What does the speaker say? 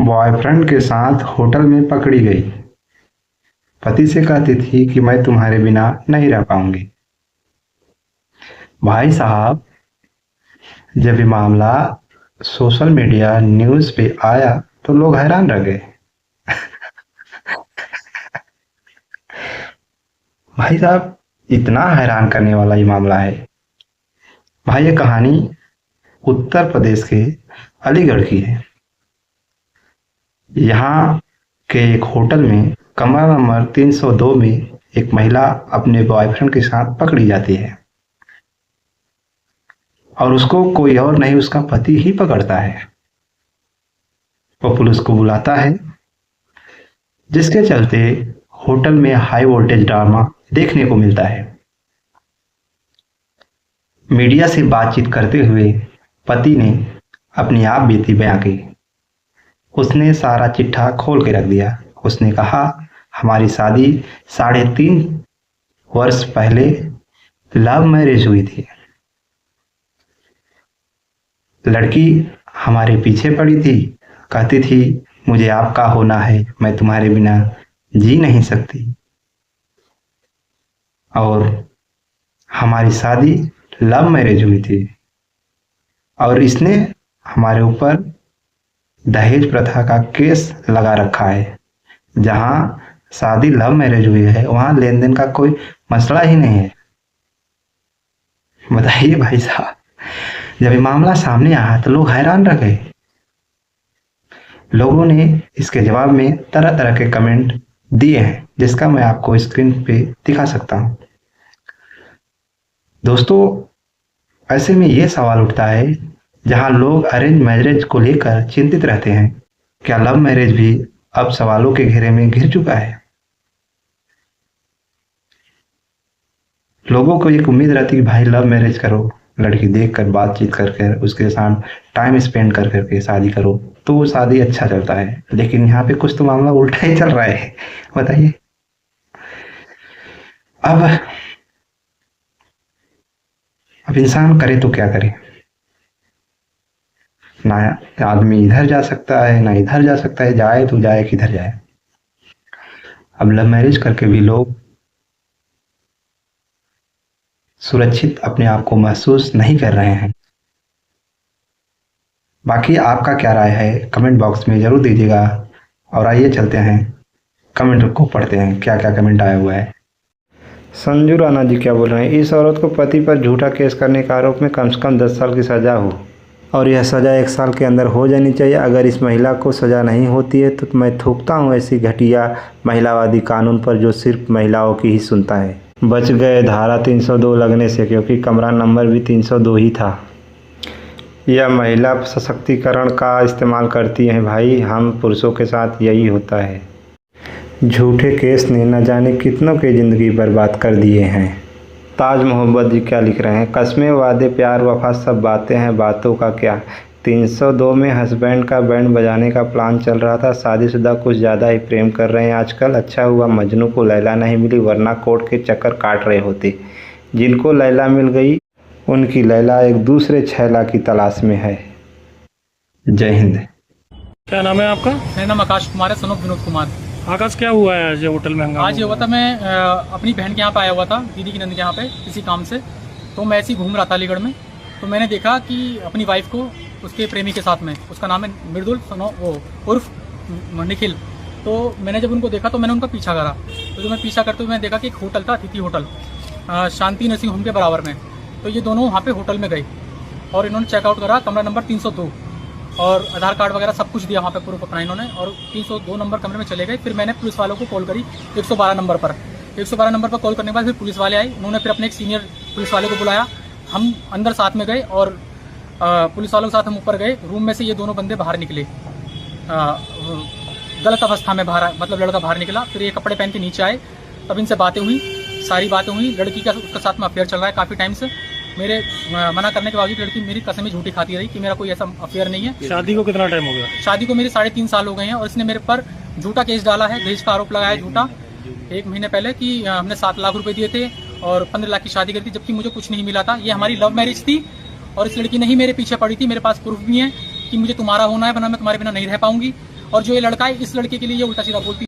Boyfriend के साथ hotel में पकड़ी गई। पति से कहती थी कि मैं तुम्हारे बिना नहीं रह पाऊंगी। भाई साहब, जब ये मामला सोशल मीडिया न्यूज़ पे आया तो लोग हैरान रह गए। भाई साहब, इतना हैरान करने वाला ये मामला है। भाई, ये कहानी उत्तर प्रदेश के अलीगढ़ की है। यहाँ के एक होटल में कमरा नंबर 302 में एक महिला अपने बॉयफ्रेंड के साथ पकड़ी जाती है और उसको कोई और नहीं, उसका पति ही पकड़ता है। वो पुलिस को बुलाता है, जिसके चलते होटल में हाई वोल्टेज ड्रामा देखने को मिलता है। मीडिया से बातचीत करते हुए पति ने अपनी आप बीती बयां की। उसने सारा चिट्ठा खोल के रख दिया। उसने कहा, हमारी शादी 3.5 वर्ष पहले लव मैरिज हुई थी। लड़की हमारे पीछे पड़ी थी, कहती थी मुझे आपका होना है, मैं तुम्हारे बिना जी नहीं सकती। और हमारी शादी लव मैरिज हुई थी और इसने हमारे ऊपर दहेज प्रथा का केस लगा रखा है। जहां शादी लव मैरिज हुई है वहां लेन देन का कोई मसला ही नहीं है। बताइए भाई साहब, जब ये मामला सामने आया तो लोग हैरान रह गए। लोगों ने इसके जवाब में तरह तरह के कमेंट दिए हैं, जिसका मैं आपको स्क्रीन पे दिखा सकता हूं। दोस्तों, ऐसे में ये सवाल उठता है, जहां लोग अरेंज मैरिज को लेकर चिंतित रहते हैं, क्या लव मैरिज भी अब सवालों के घेरे में घिर चुका है? लोगों को एक उम्मीद रहती है कि भाई लव मैरिज करो, लड़की देख कर बातचीत कर उसके साथ टाइम स्पेंड कर करके शादी करो तो वो शादी अच्छा चलता है। लेकिन यहाँ पे कुछ तो मामला उल्टा ही चल रहा है। बताइए, अब इंसान करे तो क्या करे? ना आदमी इधर जा सकता है ना इधर जा सकता है, जाए तो जाए किधर जाए? अब लव मैरिज करके भी लोग सुरक्षित अपने आप को महसूस नहीं कर रहे हैं। बाकी आपका क्या राय है कमेंट बॉक्स में जरूर दीजिएगा। और आइए चलते हैं, कमेंट को पढ़ते हैं, क्या क्या कमेंट आया हुआ है। संजू राणा जी क्या बोल रहे हैं, इस औरत को पति पर झूठा केस करने के आरोप में कम से कम 10 साल की सज़ा हो और यह सज़ा 1 साल के अंदर हो जानी चाहिए। अगर इस महिला को सज़ा नहीं होती है तो मैं थूकता हूँ ऐसी घटिया महिलावादी कानून पर जो सिर्फ महिलाओं की ही सुनता है। बच गए धारा 302 लगने से, क्योंकि कमरा नंबर भी 302 ही था। यह महिला सशक्तिकरण का इस्तेमाल करती हैं। भाई, हम पुरुषों के साथ यही होता है। झूठे केस ने न जाने कितनों की ज़िंदगी बर्बाद कर दिए हैं। ताज मोहब्बत जी क्या लिख रहे हैं, कस्में वादे प्यार वफा सब बातें हैं, बातों का क्या। 302 में हस्बैंड का बैंड बजाने का प्लान चल रहा था। शादीशुदा कुछ ज़्यादा ही प्रेम कर रहे हैं आजकल। अच्छा हुआ मजनू को लैला नहीं मिली, वरना कोर्ट के चक्कर काट रहे होते। जिनको लैला मिल गई उनकी लैला एक दूसरे छैला की तलाश में है। जय हिंद। क्या नाम है आपका? मेरा नाम आकाश कुमार है, सन ऑफ विनोद कुमार। आकाश, क्या हुआ है आज होटल में हंगामा? आज ये हुआ था, मैं अपनी बहन के यहाँ पे आया हुआ था, दीदी की नंद के यहाँ पे किसी काम से। तो मैं ऐसे ही घूम रहा था अलीगढ़ में, तो मैंने देखा कि अपनी वाइफ को उसके प्रेमी के साथ में, उसका नाम है मृदुल उर्फ निखिल। तो मैंने जब उनको देखा तो मैंने उनका पीछा करा। तो जो मैं पीछा करते हुए मैंने देखा कि एक होटल था, अतिथि होटल, शांति नर्सिंग होम के बराबर में। तो ये दोनों वहाँ पे होटल में गए और इन्होंने चेकआउट करा कमरा नंबर 302 और आधार कार्ड वगैरह सब कुछ दिया वहाँ पे प्रूफ अपना इन्होंने, और 302 नंबर कमरे में चले गए। फिर मैंने पुलिस वालों को कॉल करी 112 नंबर पर। 112 नंबर पर कॉल करने के बाद फिर पुलिस वाले आए। उन्होंने फिर अपने एक सीनियर पुलिस वाले को बुलाया। हम अंदर साथ में गए और पुलिस वालों के साथ हम ऊपर गए। रूम में से ये दोनों बंदे बाहर निकले, गलत अवस्था में बाहर, मतलब लड़का बाहर निकला। फिर ये कपड़े पहन के नीचे आए, तब इनसे बातें हुई, सारी बातें हुई। लड़की का उसके साथ में अफेयर चल रहा है काफ़ी टाइम से। मेरे मना करने के बावजूद लड़की मेरी कसमें झूठी खाती रही कि मेरा कोई ऐसा अफेयर नहीं है। शादी को कितना टाइम हो गया? शादी को मेरे 3.5 साल हो गए हैं और इसने मेरे पर झूठा केस डाला है, दहेज का आरोप लगाया झूठा 1 महीने पहले कि हमने 7 लाख रुपए दिए थे और 15 लाख की शादी करी थी, जबकि मुझे कुछ नहीं मिला था। ये हमारी लव मैरिज थी और इस लड़की नहीं मेरे पीछे पड़ी थी। मेरे पास प्रूफ भी है कि मुझे तुम्हारा होना है, वरना मैं तुम्हारे बिना नहीं रह पाऊंगी। और जो ये लड़का है इस लड़के के लिए ये उल्टा सीधा बोलती